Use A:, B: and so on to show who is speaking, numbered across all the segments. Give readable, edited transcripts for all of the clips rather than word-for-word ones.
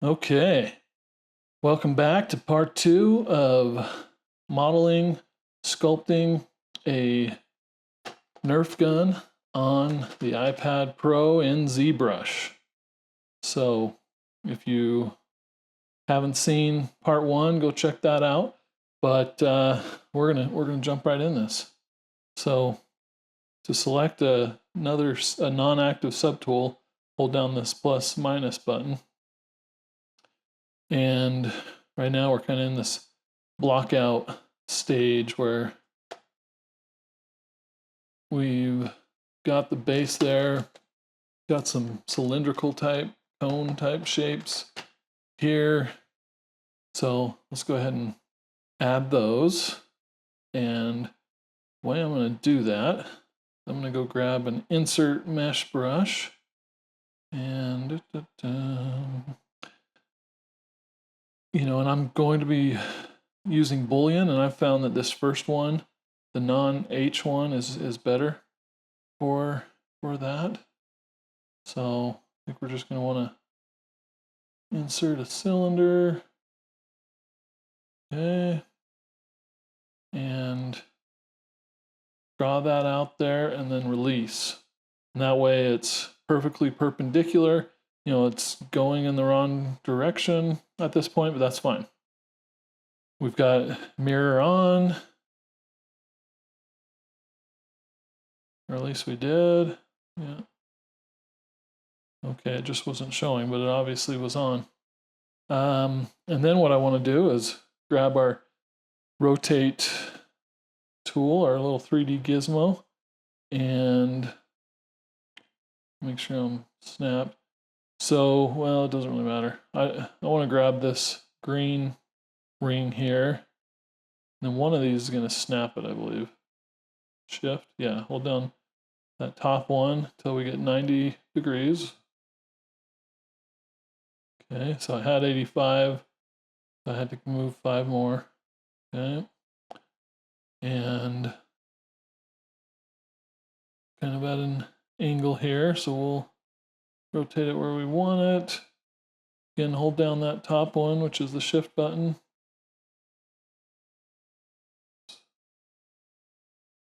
A: Okay, welcome back to part 2 of modeling, sculpting a Nerf gun on the iPad Pro in ZBrush. So if you haven't seen part 1, go check that out. But we're gonna jump right in this. So to select a non-active subtool, hold down this plus minus button. And right now we're kind of in this block out stage where we've got the base there, got some cylindrical type, cone type shapes here. So let's go ahead and add those. And the way I'm going to do that, I'm going to go grab an insert mesh brush and and I'm going to be using boolean, and I've found that this first one, the non-H one, is better for that. So I think we're just going to want to insert a cylinder. Okay. And draw that out there and then release. And that way it's perfectly perpendicular. You know, it's going in the wrong direction at this point, but that's fine. We've got mirror on, or at least we did. Yeah. Okay, it just wasn't showing, but it obviously was on. And then what I want to do is grab our rotate tool, our little 3D gizmo, and make sure I'm snapped. So, well, it doesn't really matter. I want to grab this green ring here. And then one of these is going to snap it, I believe. Shift, yeah, hold down that top one until we get 90 degrees. Okay, so I had 85. I had to move 5 more. Okay. And kind of at an angle here, so we'll rotate it where we want it. Again, hold down that top one, which is the shift button.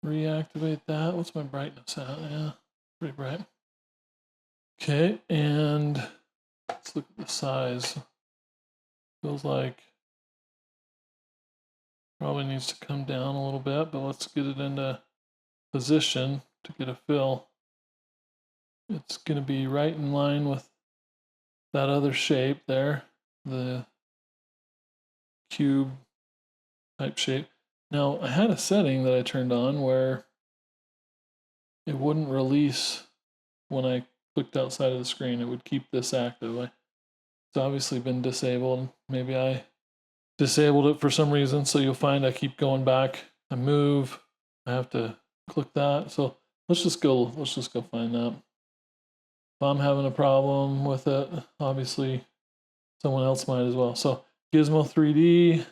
A: Reactivate that. What's my brightness at? Yeah, pretty bright. Okay, and let's look at the size. Feels like probably needs to come down a little bit, but let's get it into position to get a fill. It's going to be right in line with that other shape there, the cube type shape. Now, I had a setting that I turned on where it wouldn't release when I clicked outside of the screen. It would keep this active. It's obviously been disabled. Maybe I disabled it for some reason, so you'll find I keep going back. I move. I have to click that. So let's just go find that. If I'm having a problem with it, obviously someone else might as well. So Gizmo 3D,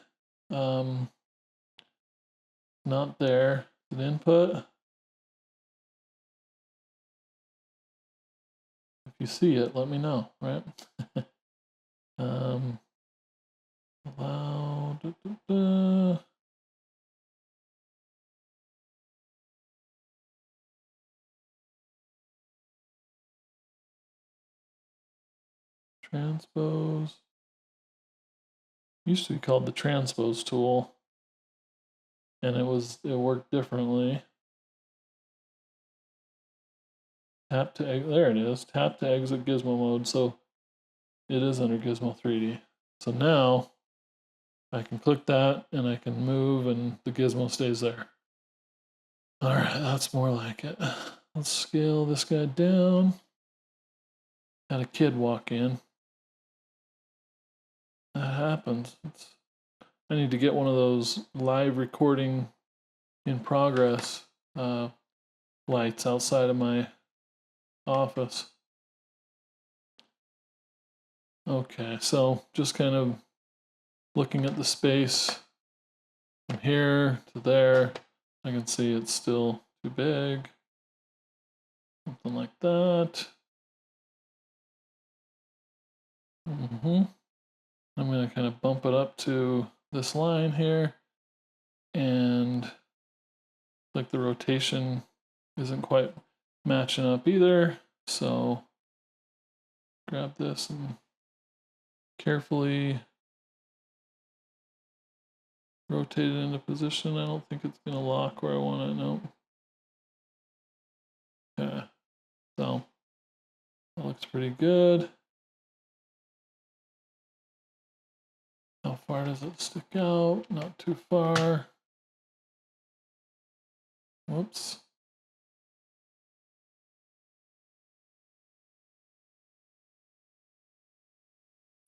A: not there. An input. If you see it, let me know, right? Allow. Transpose. Used to be called the transpose tool, and it worked differently. Tap to there it is. Tap to exit gizmo mode. So it is under Gizmo 3D. So now I can click that and I can move and the gizmo stays there. All right, that's more like it. Let's scale this guy down. Had a kid walk in. That happens. I need to get one of those live recording in progress lights outside of my office. Okay, so just kind of looking at the space from here to there, I can see it's still too big. Something like that. I'm going to kind of bump it up to this line here, and like the rotation isn't quite matching up either. So grab this and carefully rotate it into position. I don't think it's going to lock where I want it. No. Okay. So that looks pretty good. How far does it stick out? Not too far. Whoops.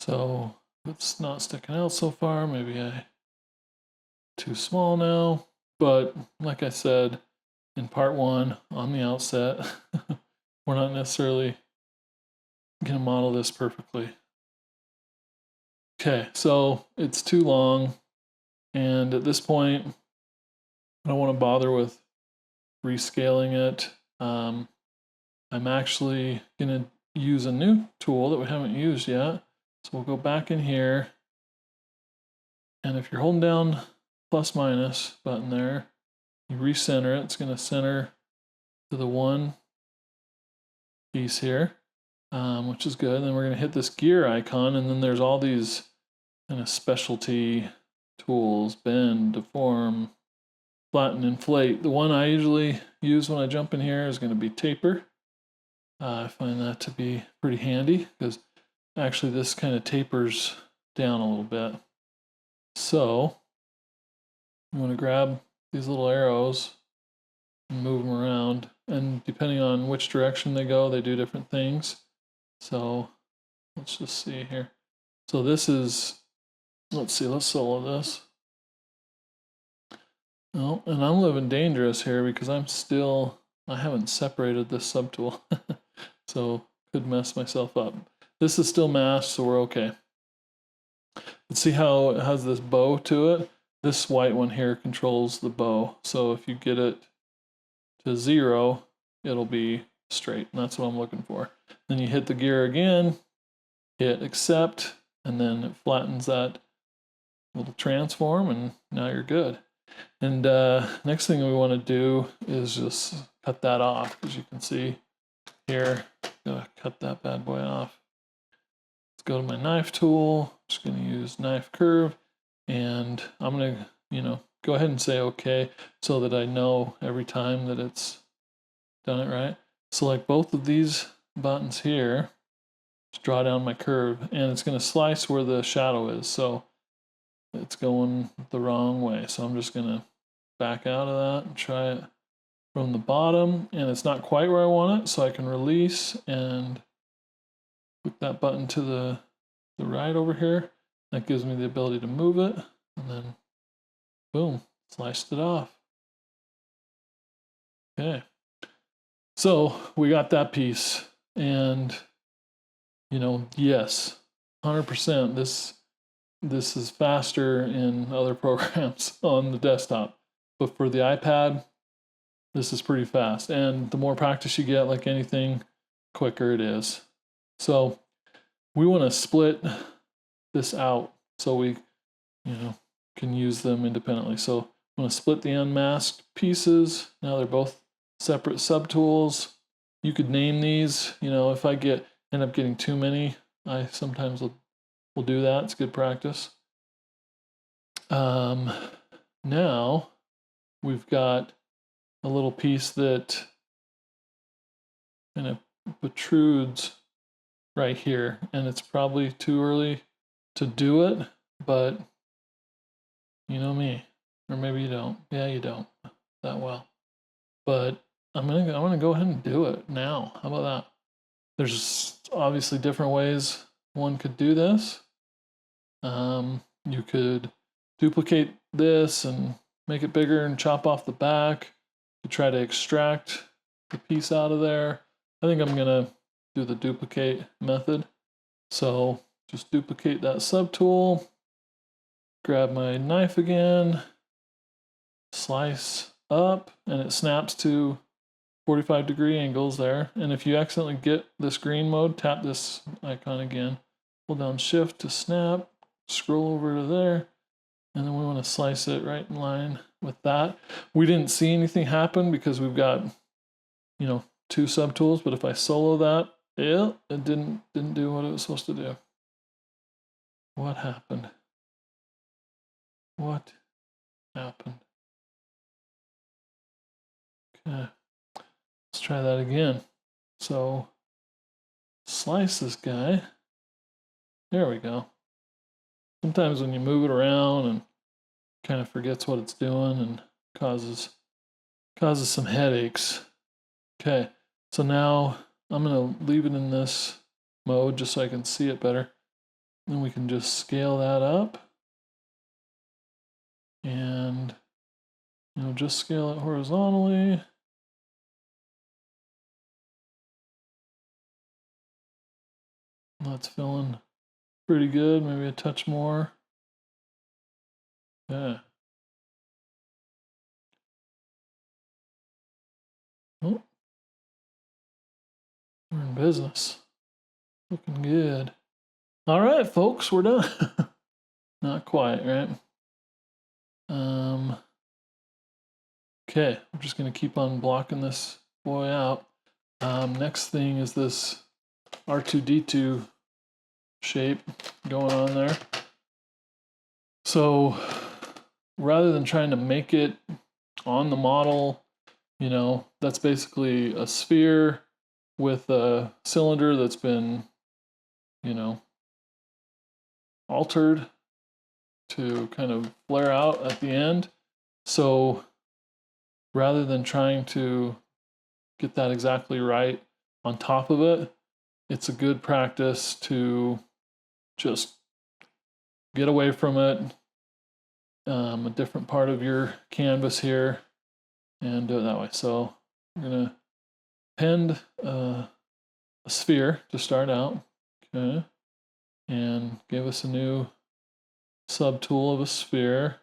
A: So it's not sticking out so far. Maybe I too small now. But like I said in part 1 on the outset, we're not necessarily going to model this perfectly. Okay, so it's too long. And at this point, I don't want to bother with rescaling it. I'm actually going to use a new tool that we haven't used yet. So we'll go back in here. And if you're holding down plus minus button there, you recenter it. It's going to center to the one piece here, which is good. And then we're going to hit this gear icon, and then there's all these kind of specialty tools: bend, deform, flatten, inflate. The one I usually use when I jump in here is going to be taper. I find that to be pretty handy because actually this kind of tapers down a little bit. So you want to grab these little arrows and move them around, and depending on which direction they go, they do different things. So let's just see here. So this is, let's see, let's solo this. Oh, and I'm living dangerous here because I haven't separated this subtool. So could mess myself up. This is still masked, so we're okay. Let's see how it has this bow to it. This white one here controls the bow. So if you get it to 0, it'll be straight. And that's what I'm looking for. Then you hit the gear again, hit accept, and then it flattens that little transform, and now you're good. And next thing we want to do is just cut that off, as you can see here. Gotta cut that bad boy off. Let's go to my knife tool. I'm just going to use knife curve, and I'm going to, go ahead and say okay so that I know every time that it's done it right. Select both of these buttons here. Just draw down my curve, and it's going to slice where the shadow is. So it's going the wrong way. So I'm just going to back out of that and try it from the bottom, and it's not quite where I want it, so I can release and click that button to the right over here. That gives me the ability to move it, and then boom, sliced it off. Okay, so we got that piece, and yes, 100%. This is faster in other programs on the desktop, but for the iPad, this is pretty fast. And the more practice you get, like anything, quicker it is. So we want to split this out so we, can use them independently. So I'm going to split the unmasked pieces. Now they're both separate subtools. You could name these. If I end up getting too many, I sometimes will do that. It's good practice. Now we've got a little piece that kind of protrudes right here, and it's probably too early to do it, but you know me, or maybe you don't. Yeah, you don't that well. But I'm gonna go ahead and do it now. How about that? There's obviously different ways one could do this. You could duplicate this and make it bigger and chop off the back to try to extract the piece out of there. I think I'm gonna do the duplicate method. So just duplicate that subtool, grab my knife again, slice up, and it snaps to 45-degree angles there. And if you accidentally get this green mode, tap this icon again, hold down shift to snap, scroll over to there, and then we want to slice it right in line with that. We didn't see anything happen because we've got, you know, 2 subtools, but if I solo that, yeah, it didn't do what it was supposed to do. What happened? What happened? Okay, let's try that again. So slice this guy. There we go. Sometimes when you move it around and kind of forgets what it's doing and causes some headaches. Okay, so now I'm gonna leave it in this mode just so I can see it better. Then we can just scale that up and, you know, just scale it horizontally. That's feeling pretty good, maybe a touch more. Yeah. Oh, we're in business. Looking good. All right, folks, we're done. Not quite, right? Okay, I'm just gonna keep on blocking this boy out. Next thing is this R2D2 shape going on there. So rather than trying to make it on the model, you know, that's basically a sphere with a cylinder that's been, you know, altered to kind of flare out at the end. So rather than trying to get that exactly right on top of it, it's a good practice to just get away from it, a different part of your canvas here, and do it that way. So we're gonna append a sphere to start out, okay, and give us a new subtool of a sphere.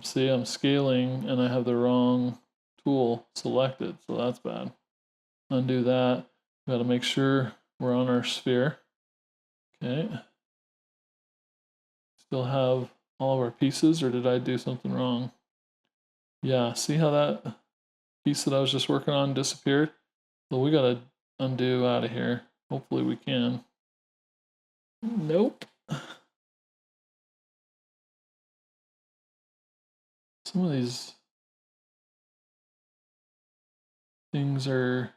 A: See, I'm scaling and I have the wrong tool selected, so that's bad. Undo that. We got to make sure we're on our sphere. Okay. Still have all of our pieces, or did I do something wrong? Yeah, see how that piece that I was just working on disappeared? So we got to undo out of here. Hopefully we can. Nope. Some of these things are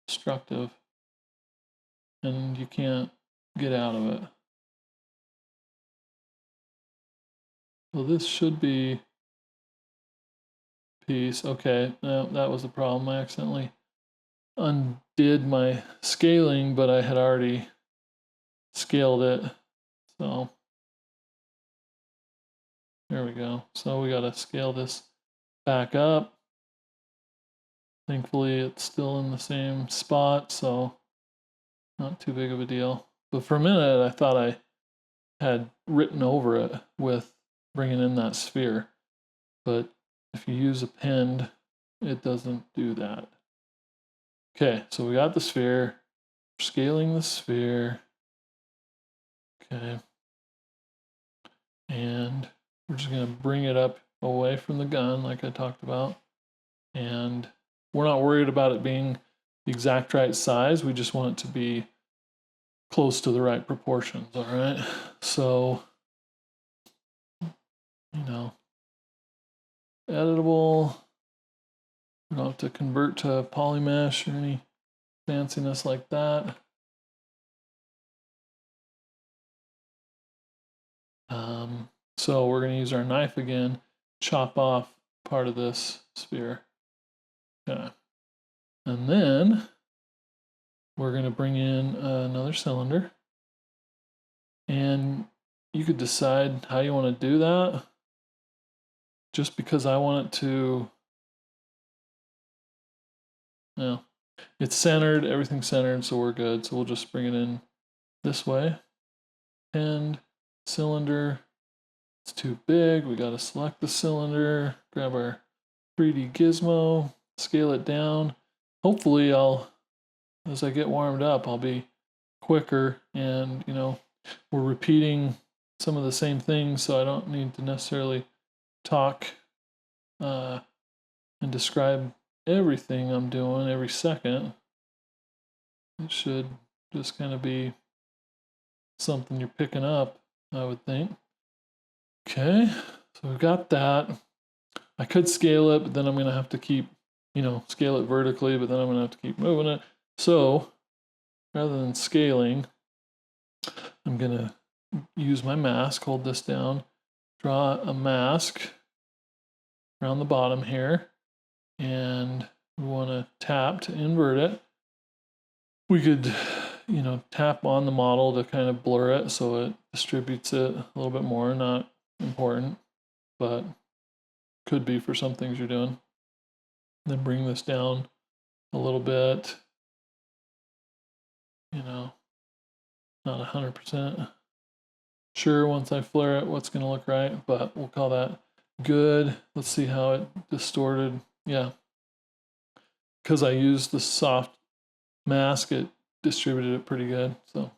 A: destructive and you can't get out of it. Well, this should be piece. Okay, no, that was the problem. I accidentally undid my scaling, but I had already scaled it. So there we go. So we got to scale this back up. Thankfully, it's still in the same spot, so not too big of a deal. But for a minute, I thought I had written over it with bringing in that sphere. But if you use append, it doesn't do that. Okay, so we got the sphere. Scaling the sphere. Okay. And we're just going to bring it up away from the gun like I talked about. And we're not worried about it being the exact right size. We just want it to be close to the right proportions, all right? So, you know, editable. We don't have to convert to polymesh or any fanciness like that. So we're going to use our knife again, chop off part of this sphere. Okay. And then we're going to bring in another cylinder. And you could decide how you want to do that. Just because I want it to, well, it's centered, everything's centered, so we're good. So we'll just bring it in this way. And cylinder, it's too big. We got to select the cylinder, grab our 3D gizmo, scale it down. Hopefully as I get warmed up, I'll be quicker, and we're repeating some of the same things, so I don't need to necessarily talk and describe everything I'm doing every second. It should just kind of be something you're picking up, I would think. Okay, so we've got that. I could scale it, but then I'm going to have to keep, scale it vertically, but then I'm going to have to keep moving it. So rather than scaling, I'm going to use my mask, hold this down, draw a mask around the bottom here, and we want to tap to invert it. We could, tap on the model to kind of blur it so it distributes it a little bit more. Not important, but could be for some things you're doing. Then bring this down a little bit, not 100% sure once I flare it what's going to look right, but we'll call that good. Let's see how it distorted. Yeah, because I used the soft mask, it distributed it pretty good. So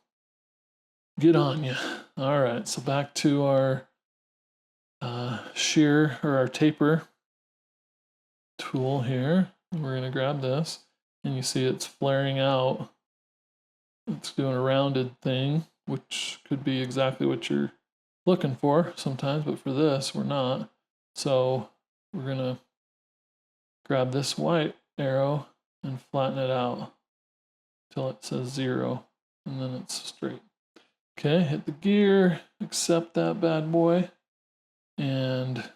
A: good on you. All right, so back to our shear or our taper tool here. We're going to grab this, and you see it's flaring out. It's doing a rounded thing, which could be exactly what you're looking for sometimes, but for this, we're not. So we're going to grab this white arrow and flatten it out till it says 0, and then it's straight. Okay, hit the gear, accept that bad boy, and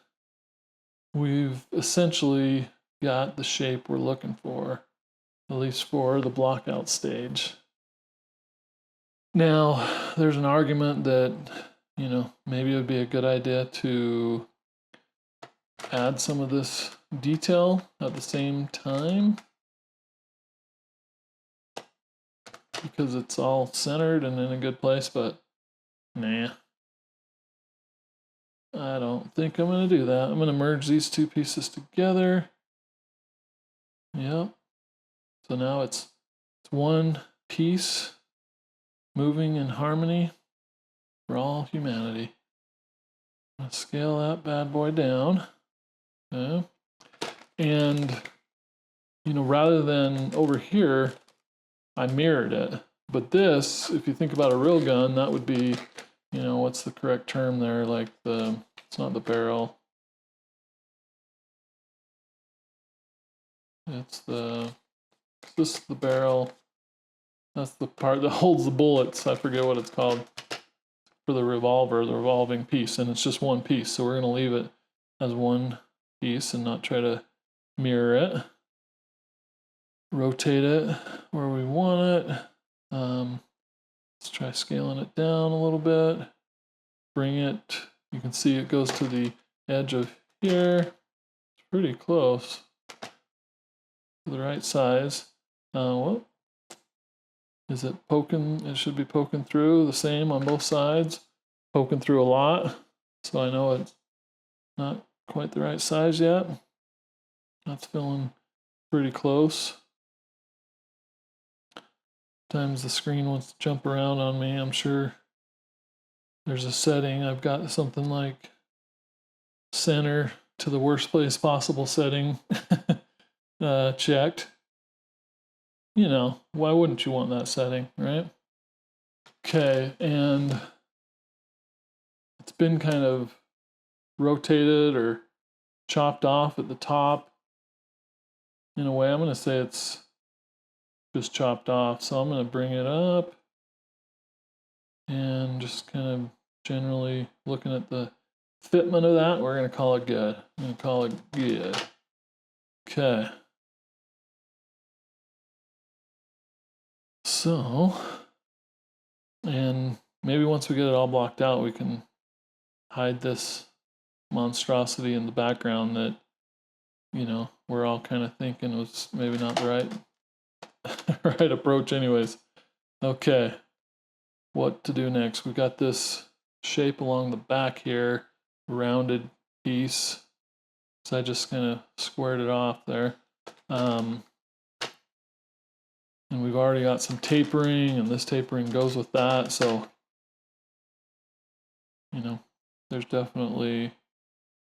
A: we've essentially got the shape we're looking for, at least for the blockout stage. Now, there's an argument that, maybe it would be a good idea to add some of this detail at the same time, because it's all centered and in a good place, but nah. I don't think I'm going to do that. I'm going to merge these two pieces together. Yep. So now it's one piece moving in harmony for all humanity. I'm going to scale that bad boy down. Okay. And, rather than over here, I mirrored it. But this, if you think about a real gun, that would be, what's the correct term there? Like it's not the barrel. This is the barrel. That's the part that holds the bullets. I forget what it's called for the revolver, the revolving piece, and it's just one piece. So we're going to leave it as one piece and not try to mirror it. Rotate it where we want it. Let's try scaling it down a little bit. Bring it, you can see it goes to the edge of here. It's pretty close to the right size. Well, is it poking? It should be poking through the same on both sides. Poking through a lot, so I know it's not quite the right size yet. That's feeling pretty close. Sometimes the screen wants to jump around on me. I'm sure there's a setting. I've got something like center to the worst place possible setting checked. Why wouldn't you want that setting, right? Okay, and it's been kind of rotated or chopped off at the top. In a way, I'm going to say it's just chopped off. So I'm going to bring it up and just kind of generally looking at the fitment of that. We're going to call it good. I'm going to call it good. Okay. So, and maybe once we get it all blocked out, we can hide this monstrosity in the background that, we're all kind of thinking was maybe not the right approach anyways. Okay, what to do next? We've got this shape along the back here, rounded piece. So I just kind of squared it off there. And we've already got some tapering, and this tapering goes with that. So, you know, there's definitely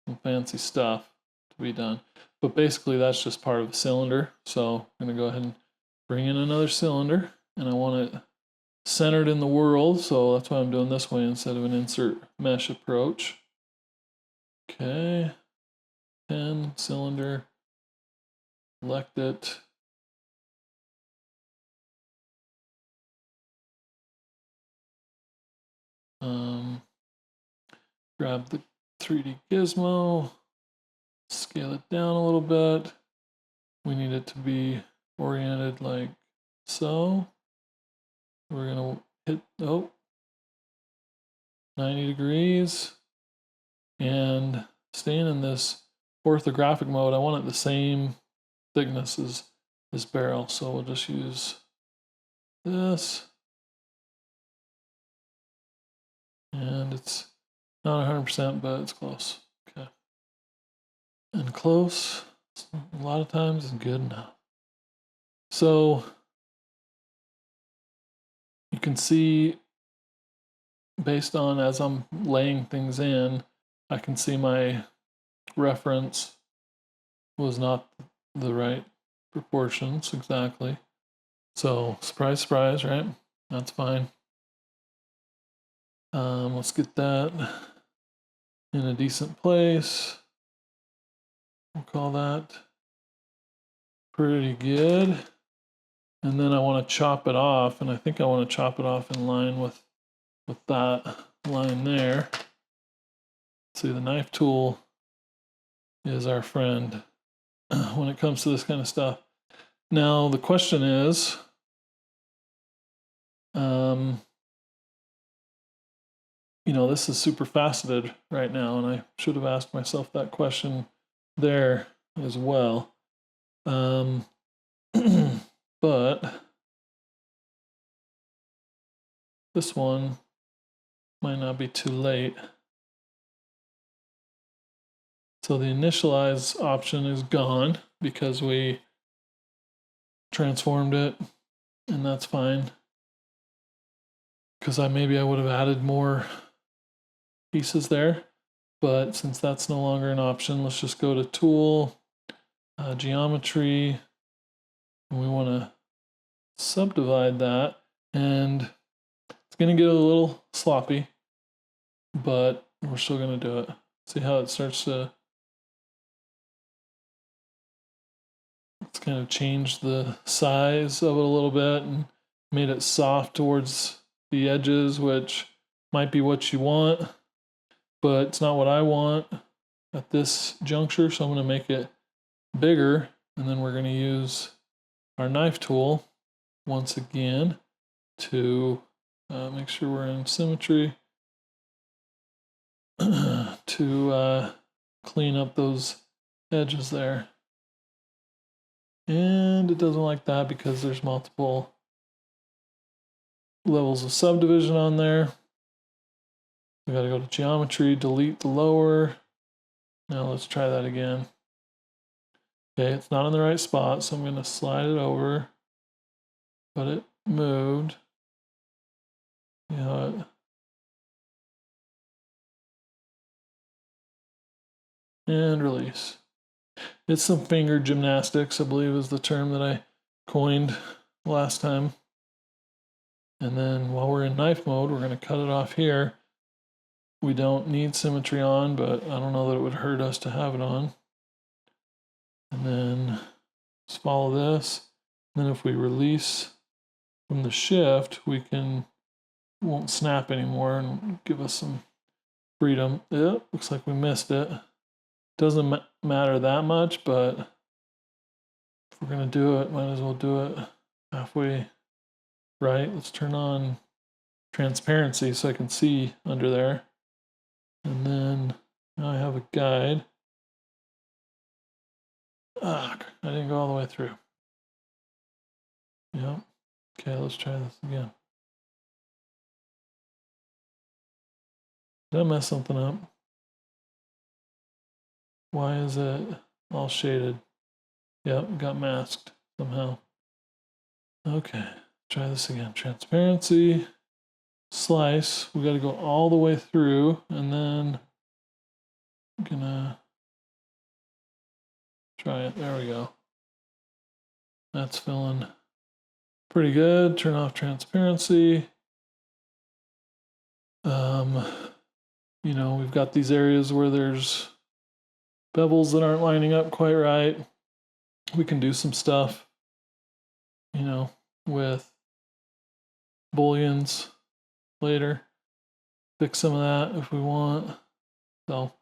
A: some fancy stuff to be done. But basically, that's just part of the cylinder. So I'm going to go ahead and bring in another cylinder, and I want it centered in the world. So that's why I'm doing this way instead of an insert mesh approach. Okay, 10 cylinder, select it. Grab the 3D gizmo, scale it down a little bit. We need it to be oriented like so. We're gonna hit, 90 degrees. And staying in this orthographic mode, I want it the same thickness as this barrel. So we'll just use this. And it's not 100%, but it's close. Okay. And close, a lot of times, is good enough. So you can see, based on as I'm laying things in, I can see my reference was not the right proportions exactly. So surprise, surprise, right? That's fine. Let's get that in a decent place. We'll call that pretty good. And then I want to chop it off, and I think I want to chop it off in line with that line there. See, the knife tool is our friend when it comes to this kind of stuff. Now, the question is, you know, this is super faceted right now, and I should have asked myself that question there as well. But this one might not be too late. So the initialize option is gone because we transformed it, and that's fine. Because maybe I would have added more pieces there, but since that's no longer an option, let's just go to Tool, Geometry, and we want to subdivide that, and it's going to get a little sloppy, but we're still going to do it. See how it starts to, it's kind of changed the size of it a little bit and made it soft towards the edges, which might be what you want, but it's not what I want at this juncture. So I'm going to make it bigger, and then we're going to use our knife tool once again to make sure we're in symmetry to clean up those edges there. And it doesn't like that because there's multiple levels of subdivision on there. We got to go to geometry, delete the lower. Now let's try that again. Okay, it's not in the right spot, so I'm going to slide it over, but it moved. You know, and release. It's some finger gymnastics, I believe is the term that I coined last time. And then while we're in knife mode, we're going to cut it off here. We don't need symmetry on, but I don't know that it would hurt us to have it on. And then just follow this. And then if we release from the shift, won't snap anymore and give us some freedom. It looks like we missed it. Doesn't matter that much, but if we're going to do it, might as well do it halfway right. Let's turn on transparency so I can see under there. And then now I have a guide. I didn't go all the way through. Yep. Okay, let's try this again. Did I mess something up? Why is it all shaded? Yep, got masked somehow. Okay, try this again. Transparency, slice. We got to go all the way through, and then I'm gonna try it. There we go. That's filling pretty good. Turn off transparency. You know, we've got these areas where there's bevels that aren't lining up quite right. We can do some stuff, you know, with booleans later. Fix some of that if we want. So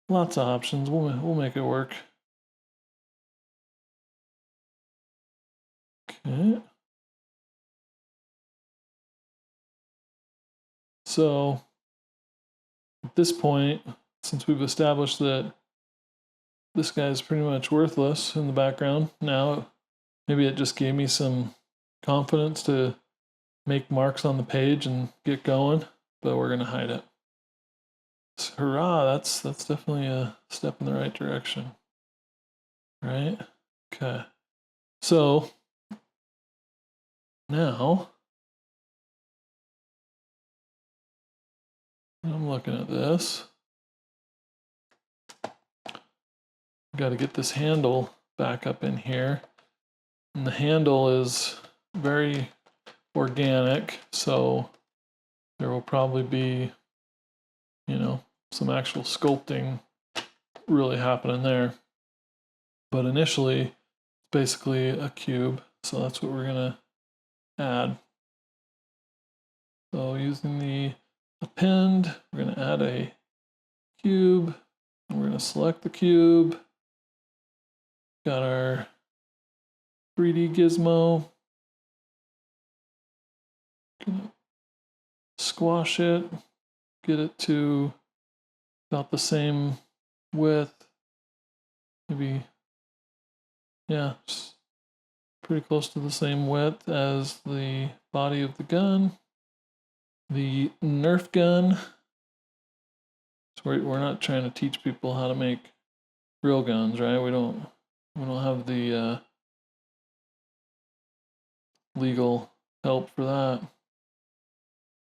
A: lots of options. We'll make it work. Okay. So at this point, since we've established that this guy is pretty much worthless in the background, now maybe it just gave me some confidence to make marks on the page and get going, but we're gonna hide it. So, hurrah, that's definitely a step in the right direction. Right? Okay. So now I'm looking at this. Got to get this handle back up in here. And the handle is very organic, so there will probably be, you know, some actual sculpting really happening there. But initially, it's basically a cube, so that's what we're gonna add. So using the append, we're gonna add a cube. And we're gonna select the cube. Got our 3D gizmo. Gonna squash it, get it to about the same width. Maybe, yeah, just pretty close to the same width as the body of the gun. The Nerf gun. So we're not trying to teach people how to make real guns, right? We don't have the legal help for that.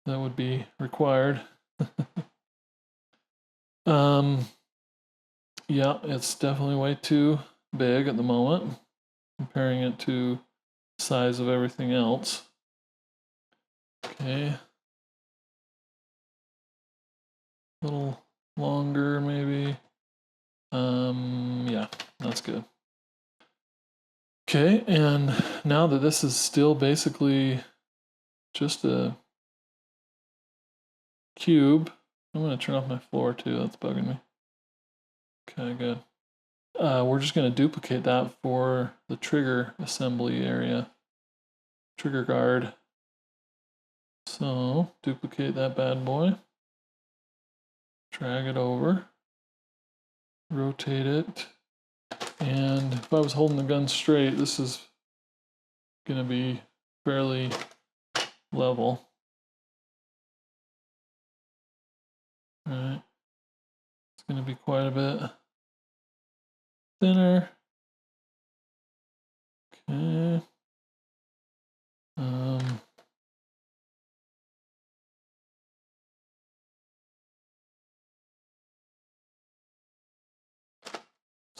A: That would be required. Yeah, it's definitely way too big at the moment, comparing it to the size of everything else. Okay. A little longer, maybe. Yeah, that's good. Okay, and now that this is still basically just a cube, I'm going to turn off my floor too. That's bugging me. Okay, good. We're just going to duplicate that for the trigger assembly area, trigger guard. So duplicate that bad boy, drag it over, rotate it, and if I was holding the gun straight, this is going to be fairly level. All right, it's going to be quite a bit thinner. Okay.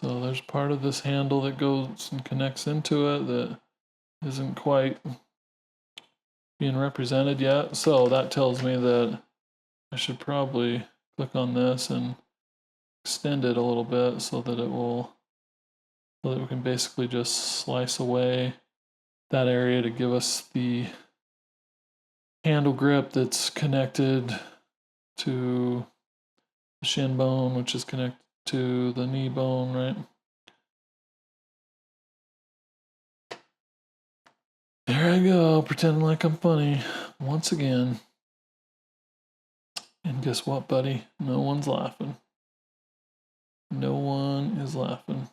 A: So there's part of this handle that goes and connects into it that isn't quite being represented yet. So that tells me that I should probably click on this and extend it a little bit so that we can basically just slice away that area to give us the handle grip that's connected to the shin bone, which is connected to the knee bone, right? There I go, pretending like I'm funny once again. And guess what, buddy? No one's laughing. No one is laughing.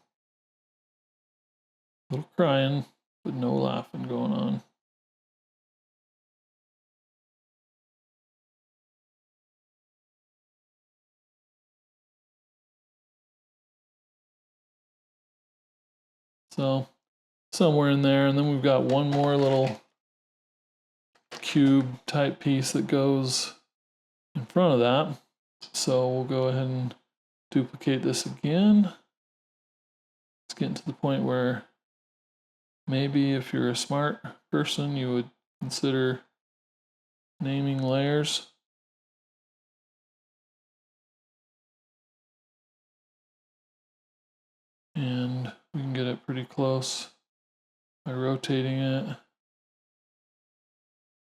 A: A little crying, but no laughing going on. So somewhere in there, and then we've got one more little cube type piece that goes in front of that. So we'll go ahead and duplicate this again. It's getting to the point where maybe if you're a smart person, you would consider naming layers. And we can get it pretty close by rotating it.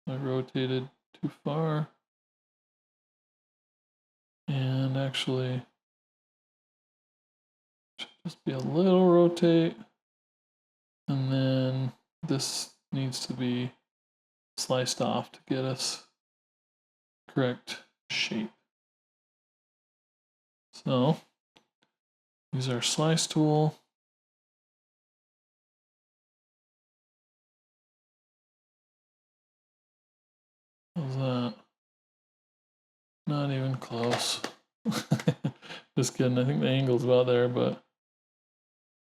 A: I rotated too far. And actually, should just be a little rotate. And then this needs to be sliced off to get us correct shape. So use our slice tool. How's that? Not even close. Just kidding. I think the angle's about there, but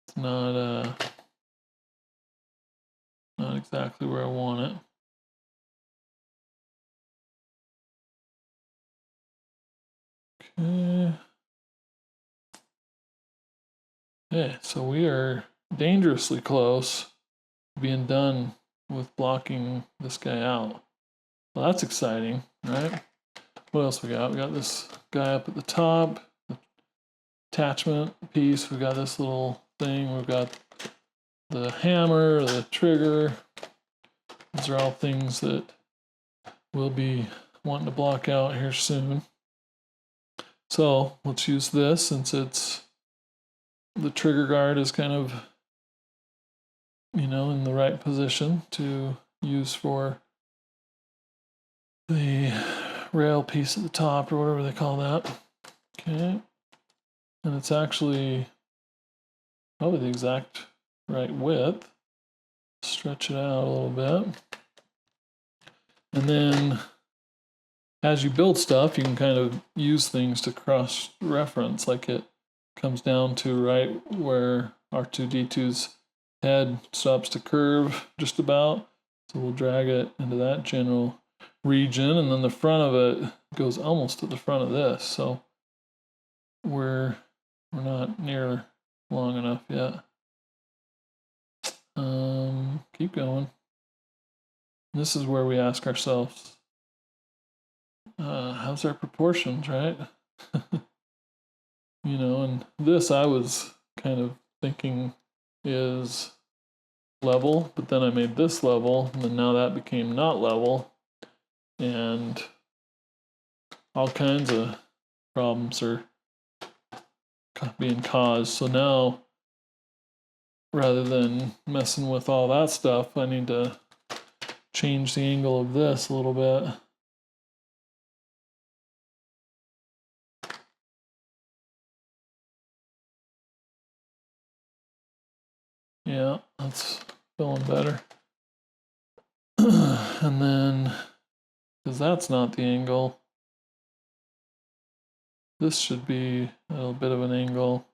A: it's not exactly where I want it. Okay. Okay, so we are dangerously close to being done with blocking this guy out. Well, that's exciting, right? What else we got? We got this guy up at the top, the attachment piece. We got this little thing. We've got the hammer, the trigger. These are all things that we'll be wanting to block out here soon. So let's use this since it's the trigger guard is kind of, in the right position to use for the rail piece at the top or whatever they call that. Okay. And it's actually probably the exact right width. Stretch it out a little bit. And then as you build stuff, you can kind of use things to cross-reference, like it comes down to right where R2-D2's head stops to curve just about. So we'll drag it into that general region, and then the front of it goes almost to the front of this. So we're not near long enough yet. Keep going. This is where we ask ourselves, how's our proportions, right? And this I was kind of thinking is level, but then I made this level, and then now that became not level, and all kinds of problems are being caused. So now, rather than messing with all that stuff, I need to change the angle of this a little bit. Yeah, that's feeling better. And then, because that's not the angle, this should be a little bit of an angle.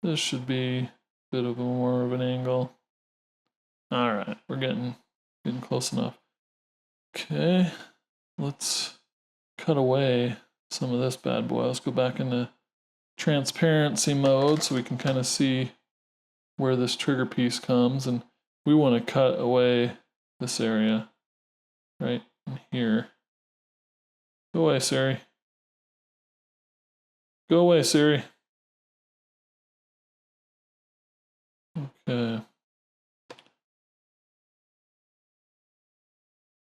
A: This should be a bit of more of an angle. All right, we're getting close enough. Okay, let's cut away some of this bad boy. Let's go back into transparency mode so we can kind of see where this trigger piece comes, and we want to cut away this area right in here. Go away, Siri. Go away, Siri. Okay.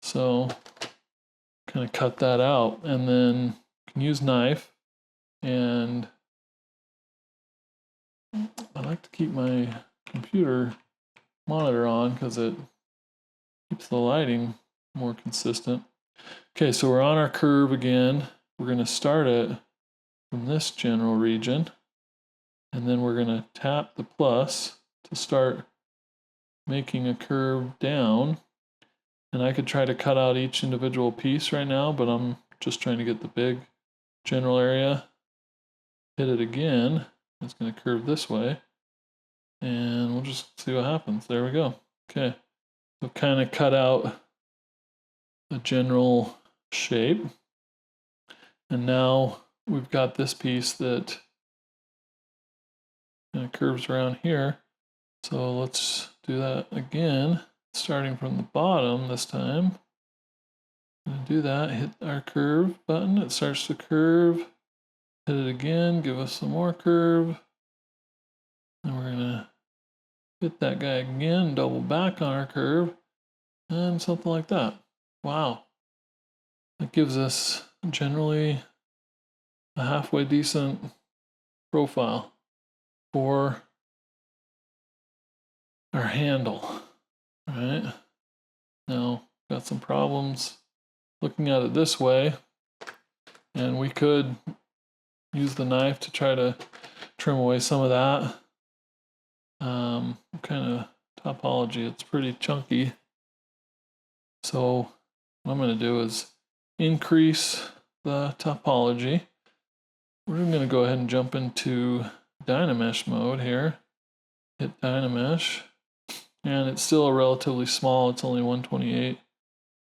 A: So kind of cut that out, and then you can use knife, and I like to keep my computer monitor on because it keeps the lighting more consistent. Okay, so we're on our curve again. We're going to start it from this general region, and then we're going to tap the plus to start making a curve down. And I could try to cut out each individual piece right now, but I'm just trying to get the big general area. Hit it again. It's going to curve this way. And we'll just see what happens. There we go. Okay. So kind of cut out a general shape. And now we've got this piece that kind of curves around here. So let's do that again, starting from the bottom this time. And do that, hit our curve button, it starts to curve. Hit it again, give us some more curve. And we're gonna hit that guy again, double back on our curve, and something like that. Wow. That gives us generally a halfway decent profile for our handle. All right. Now, got some problems looking at it this way, and we could use the knife to try to trim away some of that kind of topology. It's pretty chunky. So what I'm going to do is increase the topology. We're going to go ahead and jump into Dynamesh mode here. Hit Dynamesh, and it's still a relatively small, it's only 128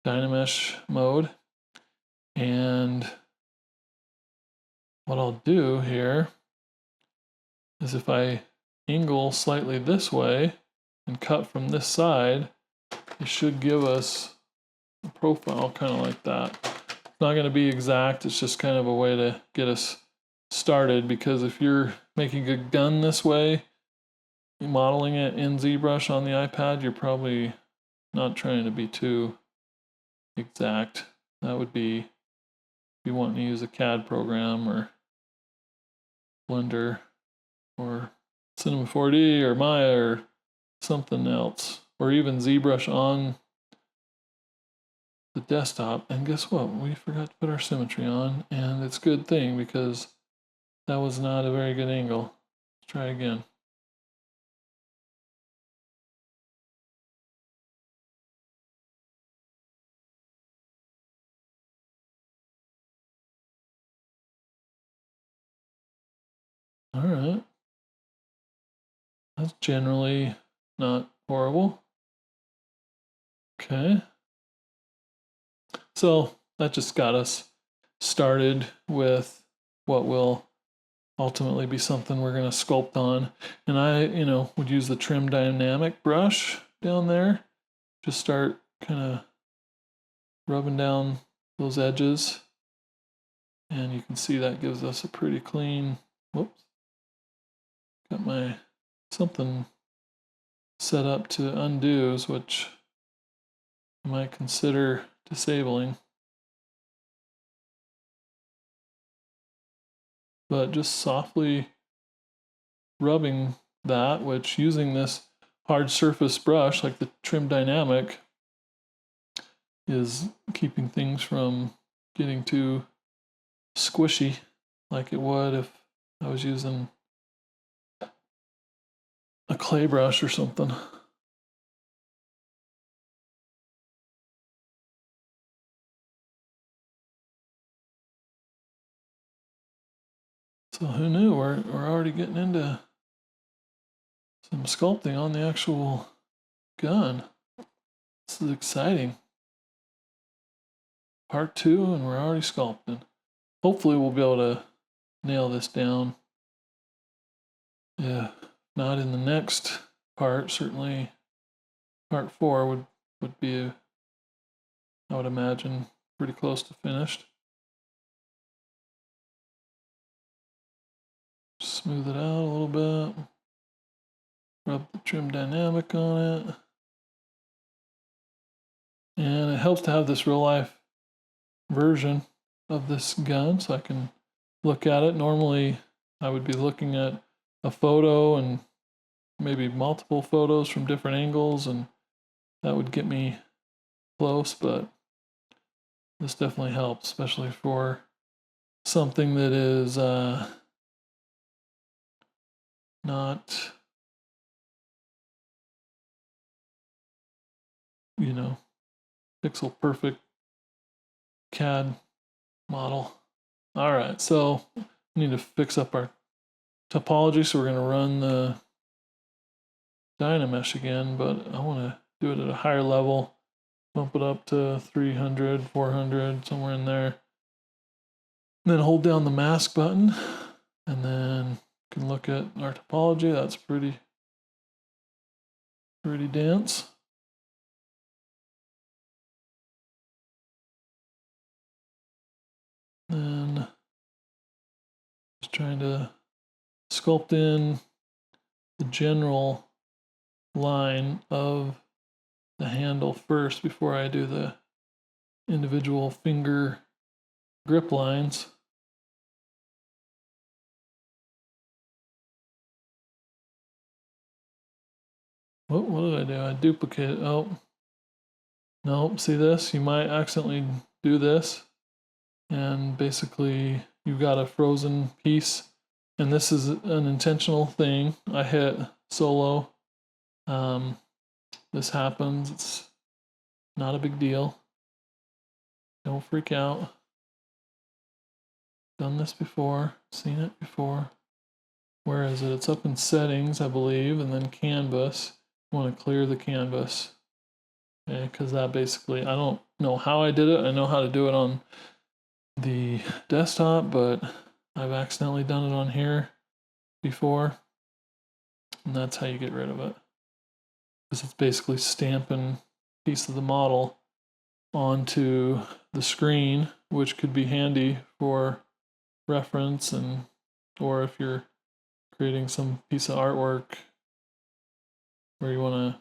A: Dynamesh mode. And what I'll do here is if I angle slightly this way and cut from this side, it should give us a profile kind of like that. It's not going to be exact, it's just kind of a way to get us started, because if you're making a gun this way, modeling it in ZBrush on the iPad, you're probably not trying to be too exact. That would be if you want to use a CAD program or Blender or Cinema 4D or Maya or something else, or even ZBrush on the desktop. And guess what? We forgot to put our symmetry on, and it's a good thing because that was not a very good angle. Let's try again. All right. That's generally not horrible. Okay. So that just got us started with what will ultimately be something we're going to sculpt on. And I, would use the trim dynamic brush down there. Just start kind of rubbing down those edges. And you can see that gives us a pretty clean, whoops, got my something set up to undos, which I might consider disabling. But just softly rubbing that, which using this hard surface brush like the trim dynamic is keeping things from getting too squishy like it would if I was using a clay brush or something. So who knew? We're already getting into some sculpting on the actual gun. This is exciting. Part 2, and we're already sculpting. Hopefully we'll be able to nail this down. Yeah, not in the next part. Certainly part 4 would be, I would imagine, pretty close to finished. Smooth it out a little bit. Rub the trim dynamic on it. And it helps to have this real life version of this gun so I can look at it. Normally I would be looking at a photo and maybe multiple photos from different angles, and that would get me close, but this definitely helps, especially for something that is not, pixel perfect CAD model. All right, so we need to fix up our topology, so we're going to run the Dynamesh again, but I want to do it at a higher level. bump it up to 300, 400, somewhere in there. And then hold down the mask button, and then you can look at our topology. That's pretty dense. Then just trying to sculpt in the general line of the handle first before I do the individual finger grip lines. What did I do? I duplicated. Oh, no, see this? You might accidentally do this. And basically, you've got a frozen piece. And this is an intentional thing. I hit solo. This happens. It's not a big deal. Don't freak out. Done this before. Seen it before. Where is it? It's up in settings, I believe, and then canvas. You want to clear the canvas. Okay, because that basically, I don't know how I did it. I know how to do it on the desktop, but I've accidentally done it on here before. And that's how you get rid of it. Because it's basically stamping a piece of the model onto the screen, which could be handy for reference, and or if you're creating some piece of artwork where you want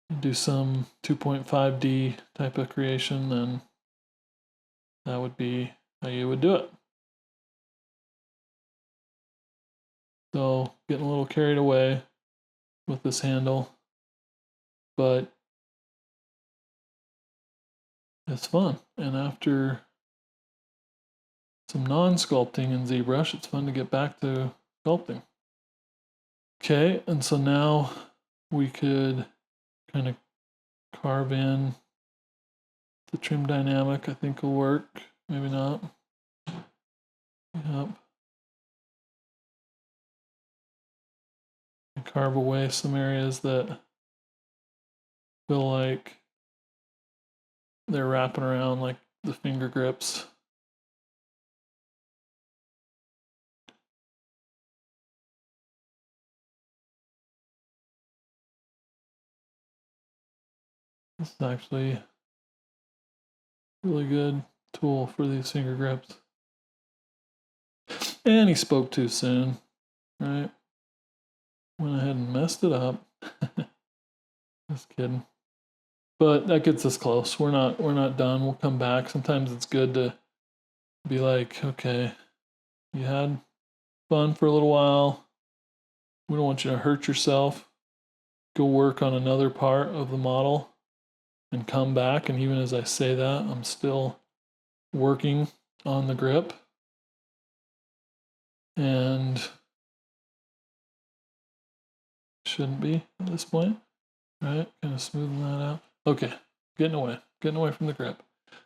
A: to do some 2.5D type of creation, then that would be how you would do it. So getting a little carried away with this handle, but it's fun. And after some non-sculpting in ZBrush, it's fun to get back to sculpting. Okay, and so now we could kind of carve in the trim dynamic. I think will work, maybe not. Yep. And carve away some areas that feel like they're wrapping around, like the finger grips. This is actually a really good tool for these finger grips. And he spoke too soon, right? Went ahead and messed it up. Just kidding. But that gets us close. We're not done. We'll come back. Sometimes it's good to be like, okay, you had fun for a little while. We don't want you to hurt yourself. Go work on another part of the model and come back. And even as I say that, I'm still working on the grip. And shouldn't be at this point, right? Kind of smoothing that out. Okay, getting away from the grip.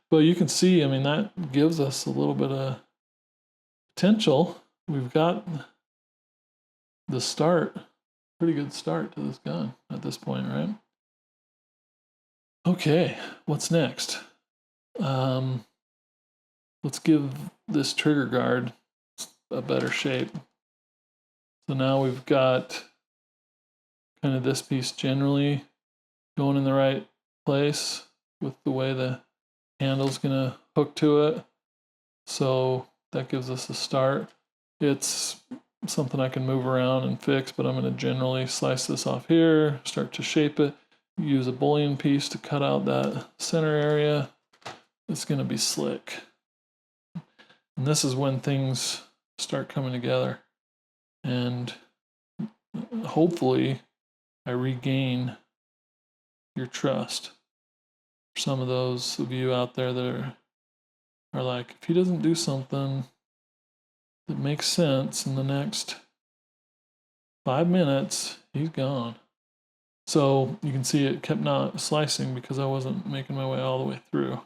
A: But you can see, I mean, that gives us a little bit of potential. We've got the start, pretty good start to this gun at this point, right? Okay, what's next? Let's give this trigger guard a better shape. So now we've got kind of this piece generally going in the right place with the way the handle's gonna hook to it. So that gives us a start. It's something I can move around and fix, but I'm gonna generally slice this off here, start to shape it, use a boolean piece to cut out that center area. It's gonna be slick. And this is when things start coming together. And hopefully I regain your trust. For some of those of you out there that are like, if he doesn't do something that makes sense in the next 5 minutes, he's gone. So you can see it kept not slicing because I wasn't making my way all the way through.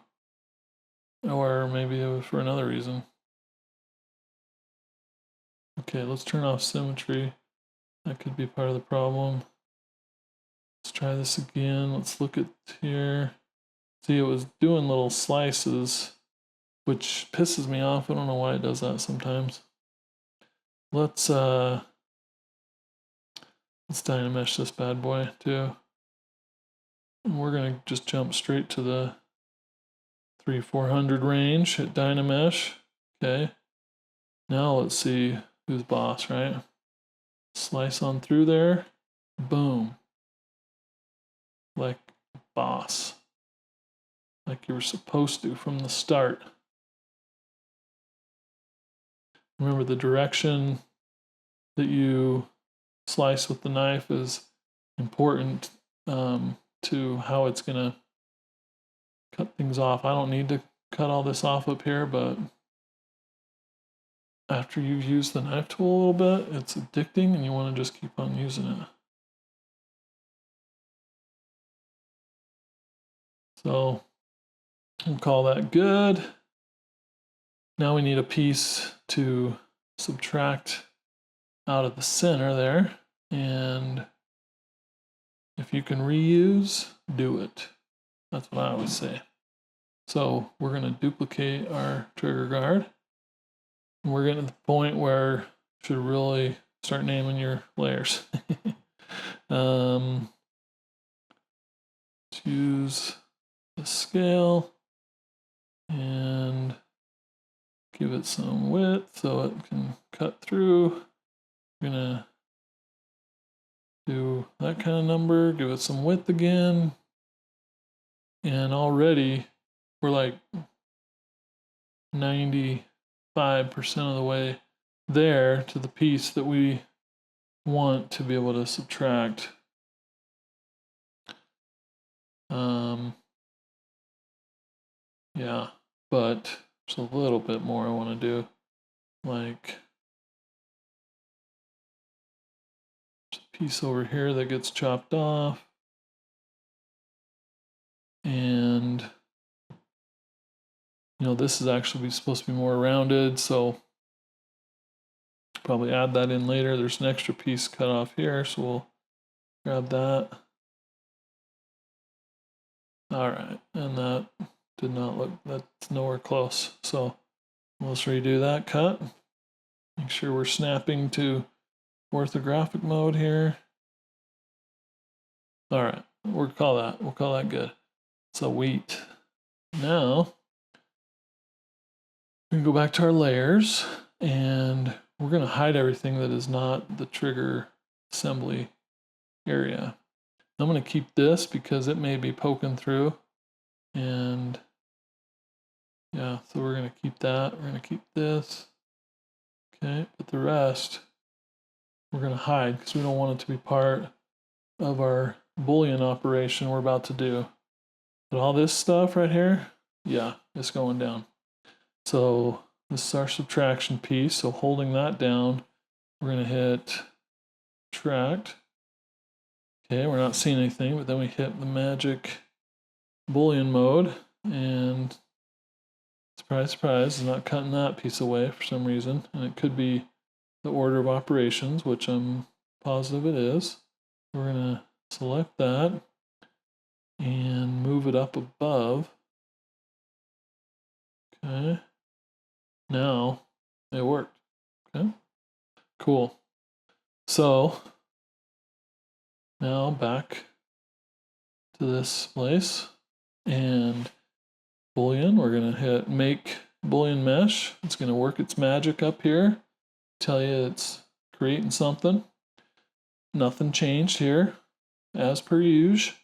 A: Or maybe it was for another reason. Okay, let's turn off symmetry. That could be part of the problem. Let's try this again. Let's look at here. See, it was doing little slices, which pisses me off. I don't know why it does that sometimes. Let's Dynamesh this bad boy too. And we're gonna just jump straight to the 300-400 range, hit Dynamesh. Okay. Now let's see who's boss, right? Slice on through there. Boom. Like boss. Like you were supposed to from the start. Remember, the direction that you slice with the knife is important to how it's going to cut things off. I don't need to cut all this off up here, but after you've used the knife tool a little bit, it's addicting and you want to just keep on using it. So we'll call that good. Now we need a piece to subtract out of the center there. And if you can reuse, do it. That's what I always say. So we're going to duplicate our trigger guard. And we're getting to the point where you should really start naming your layers. Choose the scale and give it some width so it can cut through. We're gonna do that kind of number, give it some width again. And already we're like 95% of the way there to the piece that we want to be able to subtract. Yeah, but there's a little bit more I want to do. Like there's a piece over here that gets chopped off. And you know, this is actually supposed to be more rounded, so probably add that in later. There's an extra piece cut off here, so we'll grab that. All right, and that did not look, that's nowhere close. So let's redo that cut. Make sure we're snapping to orthographic mode here. All right, we'll call that good. So wheat. Now we can go back to our layers and we're going to hide everything that is not the trigger assembly area. I'm going to keep this because it may be poking through. And yeah, so we're going to keep that. We're going to keep this. Okay, but the rest we're going to hide because we don't want it to be part of our boolean operation we're about to do. But all this stuff right here, yeah, it's going down. So this is our subtraction piece. So holding that down, we're going to hit subtract. Okay, we're not seeing anything, but then we hit the magic boolean mode, and surprise, surprise, it's not cutting that piece away for some reason. And it could be the order of operations, which I'm positive it is. We're going to select that and move it up above. Okay. Now it worked. Okay. Cool. So now back to this place and boolean. We're going to hit make boolean mesh. It's going to work its magic up here. Tell you it's creating something. Nothing changed here as per usual.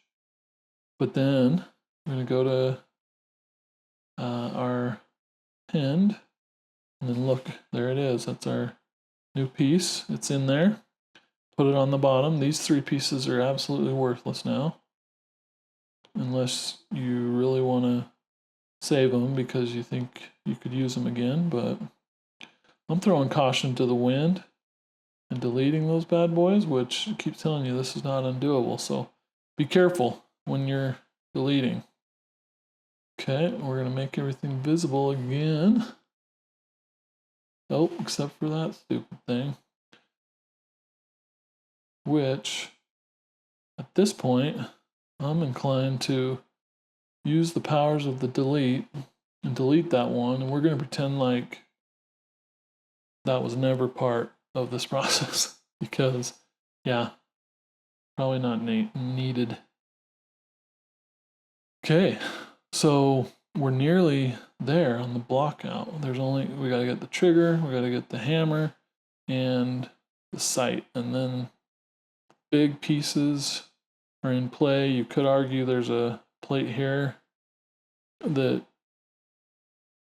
A: But then we're going to go to our pinned, and then look, there it is. That's our new piece. It's in there. Put it on the bottom. These three pieces are absolutely worthless now, unless you really want to save them because you think you could use them again. But I'm throwing caution to the wind and deleting those bad boys, which keeps telling you this is not undoable. So be careful when you're deleting. Okay, we're going to make everything visible again. Oh, except for that stupid thing, which at this point, I'm inclined to use the powers of the delete and delete that one, and we're going to pretend like that was never part of this process because, yeah, probably not needed. Okay, so we're nearly there on the block out. We got to get the trigger, we got to get the hammer, and the sight, and then big pieces are in play. You could argue there's a plate here that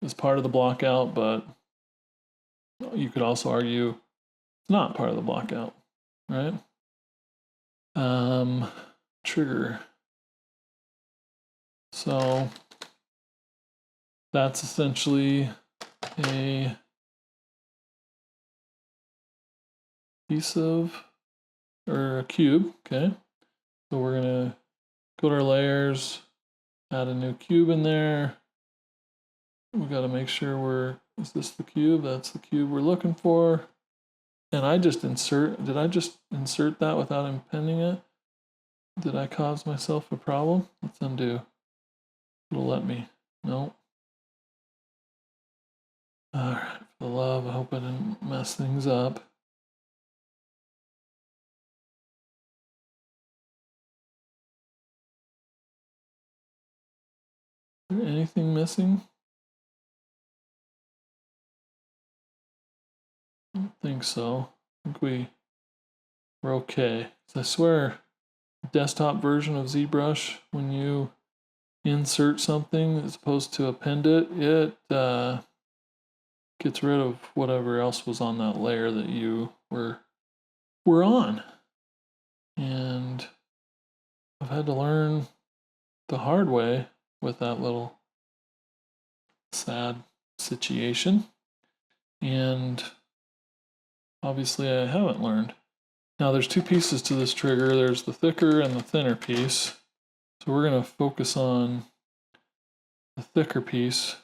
A: is part of the block out, but you could also argue it's not part of the block out, right? Trigger. So that's essentially a piece of, or a cube, okay? So we're gonna go to our layers, add a new cube in there. We gotta make sure is this the cube? That's the cube we're looking for. And did I just insert that without appending it? Did I cause myself a problem? Let's undo. It'll let me. No. Alright, for the love, I hope I didn't mess things up. Is there anything missing? I don't think so. I think we're okay. So I swear, desktop version of ZBrush, when you insert something as opposed to append it, it gets rid of whatever else was on that layer that you were on. And I've had to learn the hard way with that little sad situation. And obviously I haven't learned. Now there's two pieces to this trigger. There's the thicker and the thinner piece. So we're going to focus on the thicker piece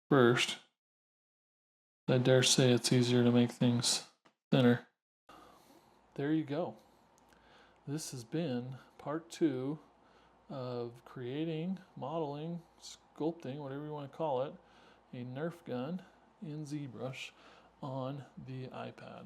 A: first. I dare say it's easier to make things thinner. There you go. This has been part 2 of creating, modeling, sculpting, whatever you want to call it, a Nerf gun in ZBrush on the iPad.